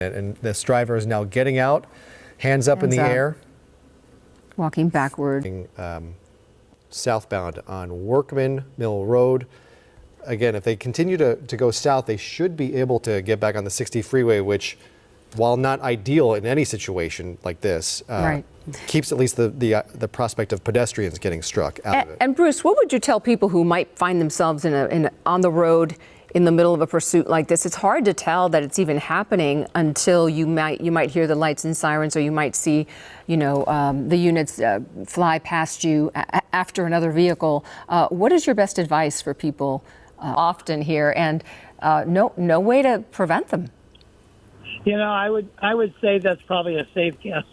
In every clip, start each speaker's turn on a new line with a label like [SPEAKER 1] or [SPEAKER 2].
[SPEAKER 1] And this driver is now getting out, hands up in the air.
[SPEAKER 2] Walking backward.
[SPEAKER 1] Southbound on Workman Mill Road. Again, if they continue to go south, they should be able to get back on the 60 freeway, which, while not ideal in any situation like this, keeps at least the prospect of pedestrians getting struck out of it.
[SPEAKER 2] And Bruce, what would you tell people who might find themselves on the road in the middle of a pursuit like this? It's hard to tell that it's even happening until you might hear the lights and sirens, or you might see, the units fly past you after another vehicle. What is your best advice for people often here, and no way to prevent them?
[SPEAKER 3] I would say that's probably a safe guess.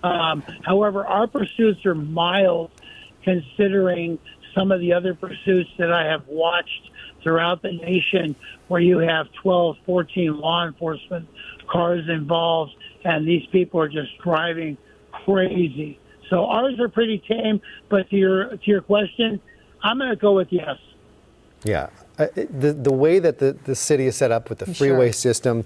[SPEAKER 3] However, our pursuits are mild considering some of the other pursuits that I have watched throughout the nation, where you have 12, 14 law enforcement cars involved, and these people are just driving crazy. So ours are pretty tame, but to your question, I'm going to go with yes.
[SPEAKER 1] Yeah. The way that the city is set up with the freeway system,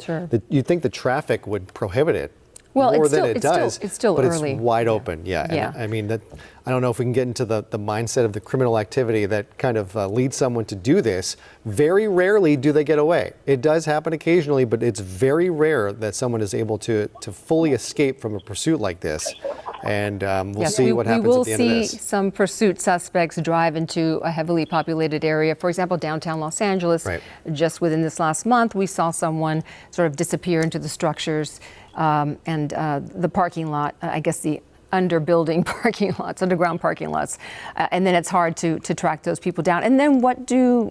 [SPEAKER 1] you'd think the traffic would prohibit it.
[SPEAKER 2] Well,
[SPEAKER 1] more
[SPEAKER 2] it's
[SPEAKER 1] than it does,
[SPEAKER 2] it's still
[SPEAKER 1] but
[SPEAKER 2] early.
[SPEAKER 1] It's wide open, yeah. And, I mean, I don't know if we can get into the mindset of the criminal activity that kind of leads someone to do this. Very rarely do they get away. It does happen occasionally, but it's very rare that someone is able to fully escape from a pursuit like this. And we'll see what happens at the end of this.
[SPEAKER 2] We will see some pursuit suspects drive into a heavily populated area. For example, downtown Los Angeles, just within this last month, we saw someone sort of disappear into the structures and the parking lot, I guess the underground parking lots. And then it's hard to track those people down. And then what do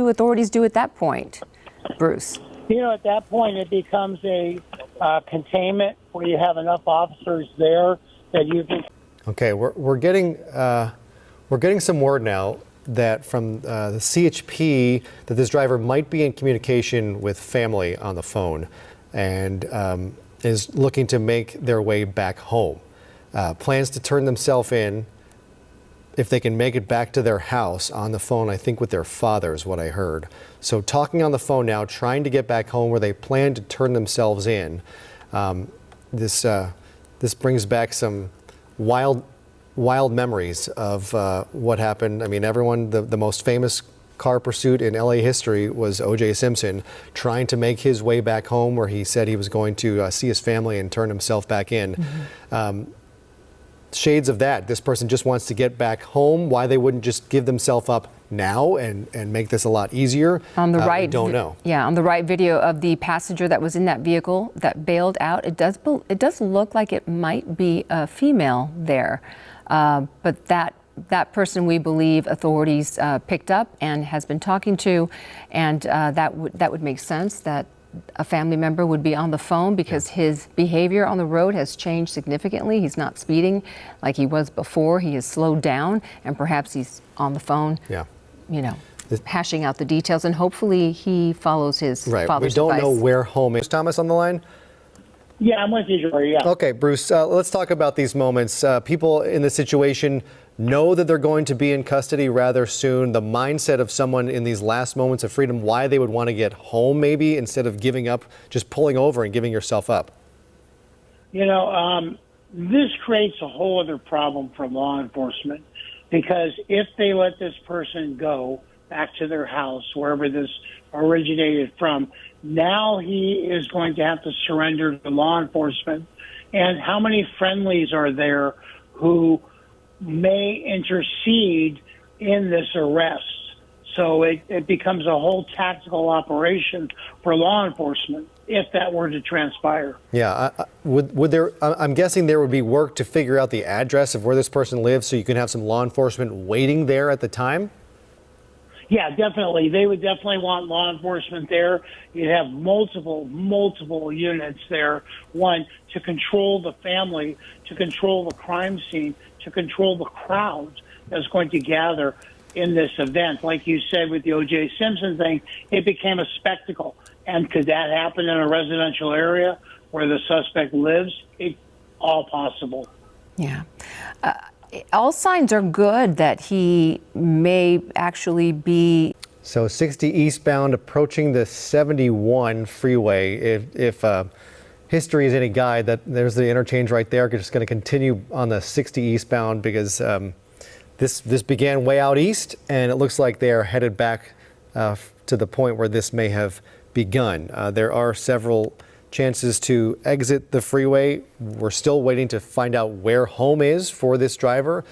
[SPEAKER 2] authorities do at that point, Bruce?
[SPEAKER 3] At that point, it becomes a containment where you have enough officers there that you can.
[SPEAKER 1] Okay, we're getting some word now that from the CHP that this driver might be in communication with family on the phone, and is looking to make their way back home. Plans to turn themselves in if they can make it back to their house on the phone, I think with their father is what I heard. So talking on the phone now, trying to get back home where they plan to turn themselves in. This brings back some wild memories of what happened. I mean, the most famous car pursuit in LA history was O.J. Simpson trying to make his way back home, where he said he was going to see his family and turn himself back in. Shades of that. This person just wants to get back home. Why they wouldn't just give themselves up now and make this a lot easier,
[SPEAKER 2] on the right,
[SPEAKER 1] don't know.
[SPEAKER 2] Yeah, on the right video of the passenger that was in that vehicle that bailed out, it does look like it might be a female there, but that person, we believe, authorities picked up and has been talking to, and that would make sense that a family member would be on the phone, because his behavior on the road has changed significantly. He's not speeding like he was before. He has slowed down, and perhaps he's on the phone, hashing out the details, and hopefully he follows his father's advice.
[SPEAKER 1] We don't know where home is. Thomas on the line?
[SPEAKER 3] Yeah, I'm with you, Jory. Yeah.
[SPEAKER 1] Okay, Bruce, let's talk about these moments. People in this situation know that they're going to be in custody rather soon. The mindset of someone in these last moments of freedom, why they would want to get home maybe instead of giving up, just pulling over and giving yourself up.
[SPEAKER 3] This creates a whole other problem for law enforcement, because if they let this person go back to their house, wherever this originated from, now he is going to have to surrender to law enforcement. And how many friendlies are there who may intercede in this arrest? So it becomes a whole tactical operation for law enforcement if that were to transpire.
[SPEAKER 1] Yeah, would there? I'm guessing there would be work to figure out the address of where this person lives, so you can have some law enforcement waiting there at the time.
[SPEAKER 3] Yeah, definitely. They would definitely want law enforcement there. You'd have multiple units there. One, to control the family, to control the crime scene, to control the crowd that's going to gather in this event. Like you said with the O.J. Simpson thing, it became a spectacle. And could that happen in a residential area where the suspect lives? It's all possible.
[SPEAKER 2] Yeah. All signs are good that he may actually be.
[SPEAKER 1] So 60 eastbound approaching the 71 freeway. history is any guide, that there's the interchange right there. Just going to continue on the 60 eastbound because this began way out east, and it looks like they are headed back to the point where this may have begun. There are several chances to exit the freeway. We're still waiting to find out where home is for this driver.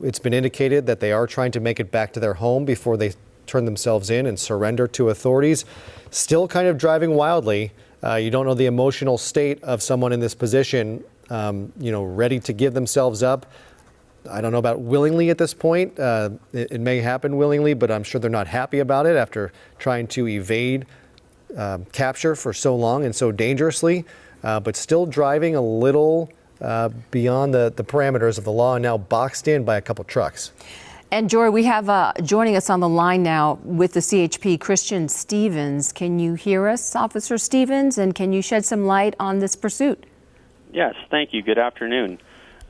[SPEAKER 1] It's been indicated that they are trying to make it back to their home before they turn themselves in and surrender to authorities. Still kind of driving wildly. You don't know the emotional state of someone in this position, ready to give themselves up. I don't know about willingly at this point. It may happen willingly, but I'm sure they're not happy about it after trying to evade capture for so long and so dangerously, but still driving a little beyond the parameters of the law and now boxed in by a couple trucks.
[SPEAKER 2] And Jory, we have joining us on the line now with the CHP, Christian Stevens. Can you hear us, Officer Stevens, and can you shed some light on this pursuit?
[SPEAKER 4] Yes, thank you. Good afternoon.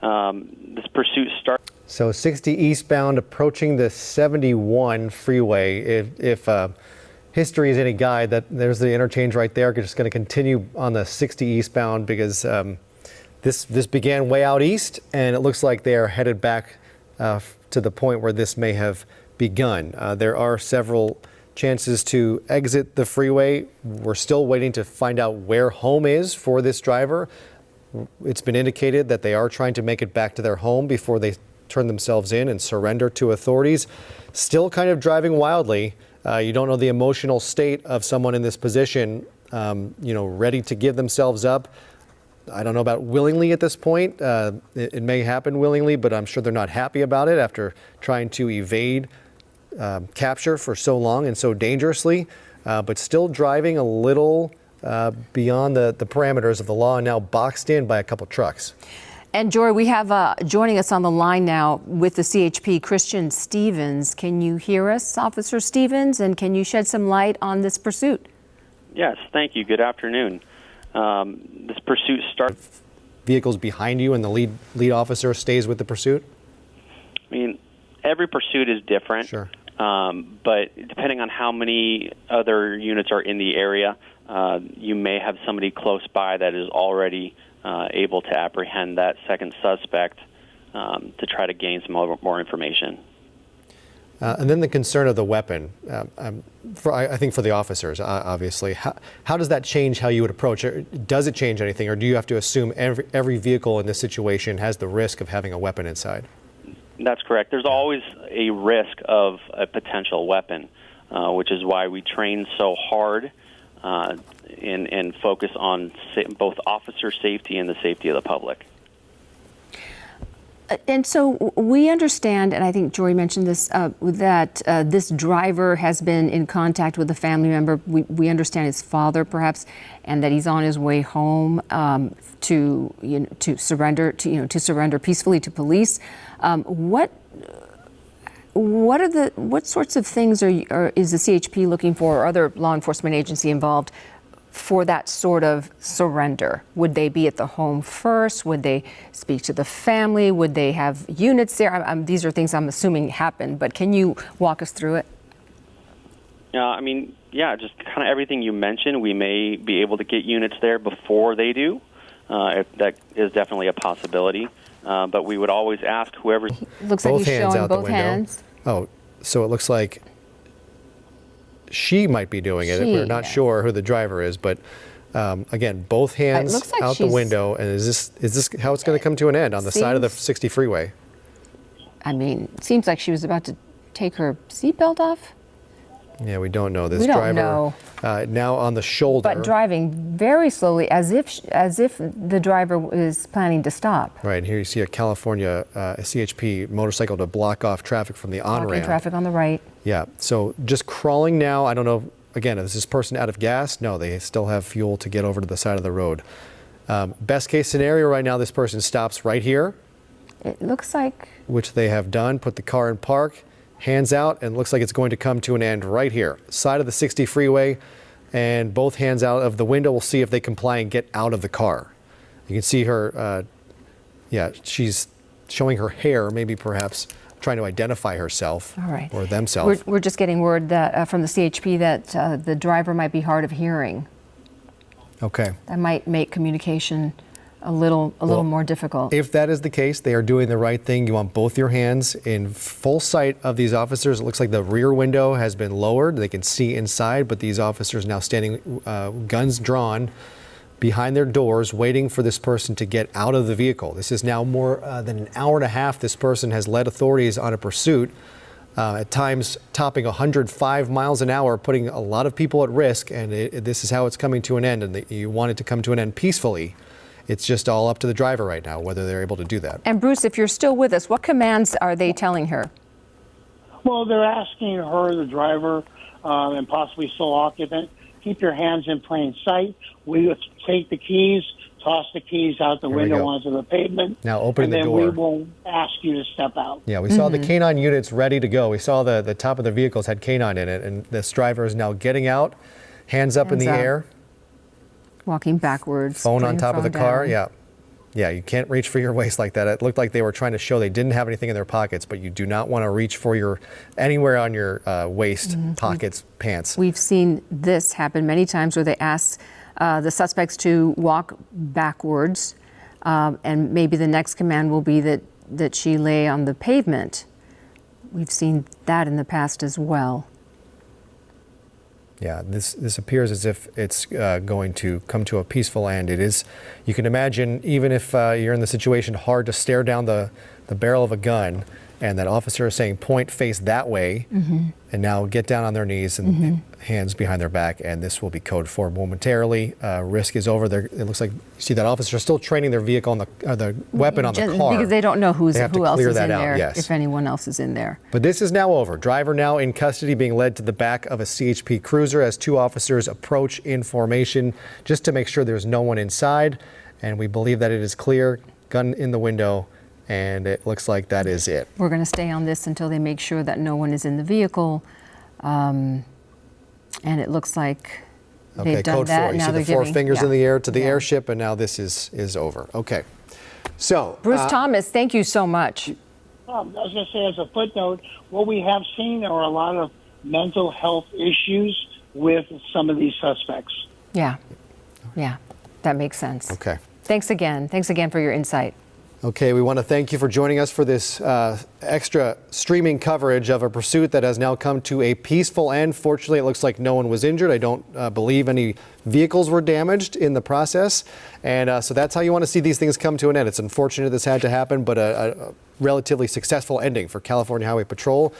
[SPEAKER 4] This pursuit starts.
[SPEAKER 1] So 60 eastbound approaching the 71 freeway. If history is any guide, that there's the interchange right there. Just going to continue on the 60 eastbound because this began way out east, and it looks like they are headed back to the point where this may have begun. There are several chances to exit the freeway. We're still waiting to find out where home is for this driver. It's been indicated that they are trying to make it back to their home before they turn themselves in and surrender to authorities. Still kind of driving wildly. You don't know the emotional state of someone in this position, ready to give themselves up. I don't know about willingly at this point. It may happen willingly, but I'm sure they're not happy about it after trying to evade capture for so long and so dangerously, but still driving a little beyond the parameters of the law and now boxed in by a couple trucks.
[SPEAKER 2] And Jory, we have joining us on the line now with the CHP, Christian Stevens. Can you hear us, Officer Stevens, and can you shed some light on this pursuit?
[SPEAKER 4] Yes, thank you. Good afternoon. This pursuit starts.
[SPEAKER 1] Vehicles behind you and the lead officer stays with the pursuit?
[SPEAKER 4] I mean, every pursuit is different.
[SPEAKER 1] Sure.
[SPEAKER 4] But depending on how many other units are in the area, you may have somebody close by that is already able to apprehend that second suspect to try to gain some more information.
[SPEAKER 1] And then the concern of the weapon, I think for the officers, obviously. How does that change how you would approach it? Does it change anything, or do you have to assume every vehicle in this situation has the risk of having a weapon inside?
[SPEAKER 4] That's correct. There's always a risk of a potential weapon, which is why we train so hard and focus on both officer safety and the safety of the public.
[SPEAKER 2] And so we understand, and I think Jory mentioned this, that this driver has been in contact with a family member. We understand his father, perhaps, and that he's on his way home to surrender peacefully to police. What sorts of things is the CHP looking for, or other law enforcement agency involved, for that sort of surrender? Would they be at the home first? Would they speak to the family? Would they have units there? These are things I'm assuming happen, but can you walk us through it?
[SPEAKER 4] Just kind of everything you mentioned. We may be able to get units there before they do. That is definitely a possibility. But we would always ask whoever.
[SPEAKER 2] Looks like he's showing both hands.
[SPEAKER 1] Oh, so it looks like she might be doing it. We're not sure who the driver is, but again, both hands
[SPEAKER 2] like
[SPEAKER 1] out the window. And is this how it's going to come to an end on the side of the 60 freeway?
[SPEAKER 2] I mean, it seems like she was about to take her seatbelt off.
[SPEAKER 1] Yeah, we don't know. This
[SPEAKER 2] we don't
[SPEAKER 1] driver
[SPEAKER 2] know.
[SPEAKER 1] Now on the shoulder,
[SPEAKER 2] but driving very slowly, as if the driver is planning to stop.
[SPEAKER 1] Right, and here you see a California CHP motorcycle to block off traffic from the on-ramp.
[SPEAKER 2] Blocking traffic on the right.
[SPEAKER 1] Yeah, so just crawling now. I don't know, again, is this person out of gas? No, they still have fuel to get over to the side of the road. Best case scenario right now, this person stops right here.
[SPEAKER 2] It looks like.
[SPEAKER 1] Which they have done, put the car in park, hands out, and looks like it's going to come to an end right here. Side of the 60 freeway, and both hands out of the window. We'll see if they comply and get out of the car. You can see her, she's showing her hair, maybe perhaps trying to identify herself or themselves.
[SPEAKER 2] We're just getting word that from the CHP that the driver might be hard of hearing.
[SPEAKER 1] Okay.
[SPEAKER 2] That might make communication a little more difficult.
[SPEAKER 1] If that is the case, they are doing the right thing. You want both your hands in full sight of these officers. It looks like the rear window has been lowered. They can see inside, but these officers now standing, guns drawn, behind their doors, waiting for this person to get out of the vehicle. This is now more than an hour and a half. This person has led authorities on a pursuit, at times topping 105 miles an hour, putting a lot of people at risk, and this is how it's coming to an end, and you want it to come to an end peacefully. It's just all up to the driver right now, whether they're able to do that.
[SPEAKER 2] And Bruce, if you're still with us, what commands are they telling her?
[SPEAKER 3] Well, they're asking her, the driver, and possibly sole occupant, keep your hands in plain sight. We will take the keys, toss the keys out the window onto the pavement.
[SPEAKER 1] Now opening the door.
[SPEAKER 3] And then we will ask you to step out.
[SPEAKER 1] Yeah, we saw the canine units ready to go. We saw the top of the vehicles had canine in it, and this driver is now getting out, hands up in the air.
[SPEAKER 2] Walking backwards.
[SPEAKER 1] Phone on top of the car.
[SPEAKER 2] down.
[SPEAKER 1] Yeah. Yeah, you can't reach for your waist like that. It looked like they were trying to show they didn't have anything in their pockets, but you do not want to reach for anywhere on your waist, pockets, pants.
[SPEAKER 2] We've seen this happen many times where they ask the suspects to walk backwards, and maybe the next command will be that she lay on the pavement. We've seen that in the past as well.
[SPEAKER 1] Yeah, this appears as if it's going to come to a peaceful end. It is, you can imagine, even if you're in the situation, hard to stare down the barrel of a gun, and that officer is saying point, face that way, and now get down on their knees and hands behind their back, and this will be code 4 momentarily. Risk is over. It looks like you see that officer still training their vehicle on the weapon on the car.
[SPEAKER 2] Because they don't know who else is in there,
[SPEAKER 1] yes.
[SPEAKER 2] if anyone else is in there.
[SPEAKER 1] But this is now over. Driver now in custody, being led to the back of a CHP cruiser as 2 officers approach in formation just to make sure there's no one inside. And we believe that it is clear, gun in the window, and it looks like that is it.
[SPEAKER 2] We're going to stay on this until they make sure that no one is in the vehicle. And it looks like they've done
[SPEAKER 1] code
[SPEAKER 2] that.
[SPEAKER 1] 4. You
[SPEAKER 2] Now
[SPEAKER 1] see the 4 fingers in the air to the airship, and now this is over. Okay. So,
[SPEAKER 2] Bruce Thomas, thank you so much.
[SPEAKER 3] I was going to say, as a footnote, what we have seen are a lot of mental health issues with some of these suspects.
[SPEAKER 2] Yeah, that makes sense.
[SPEAKER 1] okay.
[SPEAKER 2] Thanks again for your insight.
[SPEAKER 1] Okay, we want to thank you for joining us for this extra streaming coverage of a pursuit that has now come to a peaceful end. Fortunately, it looks like no one was injured. I don't believe any vehicles were damaged in the process. And so that's how you want to see these things come to an end. It's unfortunate this had to happen, but a relatively successful ending for California Highway Patrol.